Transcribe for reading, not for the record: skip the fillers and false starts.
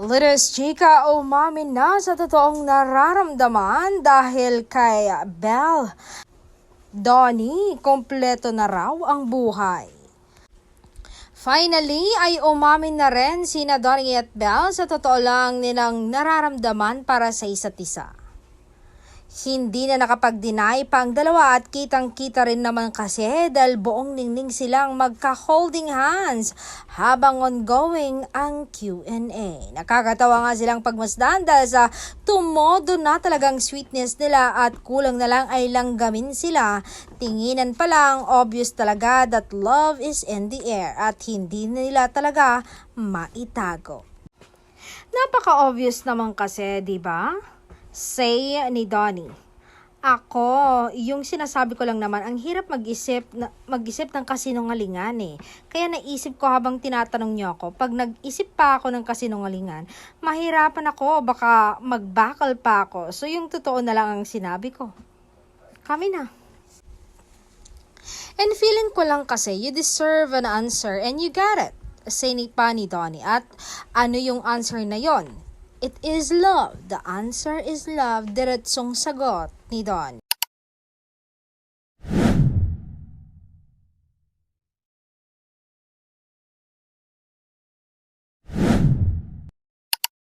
Litis chika umamin na sa totoong nararamdaman dahil kay Belle. Donnie, kompleto na raw ang buhay. Finally, ay umamin na rin sina Donnie at Belle sa totoo lang nilang nararamdaman para sa isa't isa. Hindi na nakapag-deny pa ang dalawa at kitang-kita rin naman kasi dahil buong ningning silang magka-holding hands habang ongoing ang Q&A. Nakakatawa nga silang pagmasdan dahil sa tumodo na talagang sweetness nila at kulang na lang ay langgamin sila. Tinginan pa lang, obvious talaga that love is in the air at hindi nila talaga maitago. Napaka-obvious naman kasi, di ba? Say ni Donnie. Ako, yung sinasabi ko lang naman, ang hirap mag-isip ng kasinungalingan eh. Kaya naisip ko habang tinatanong niyo ako, pag nag-isip pa ako ng kasinungalingan, mahirapan ako, baka magbakal pa ako. So yung totoo na lang ang sinabi ko. Kami na. And feeling ko lang kasi, you deserve an answer and you got it. Say ni Donnie. At ano yung answer na yon? It is love. The answer is love. Diretsong sagot ni Don.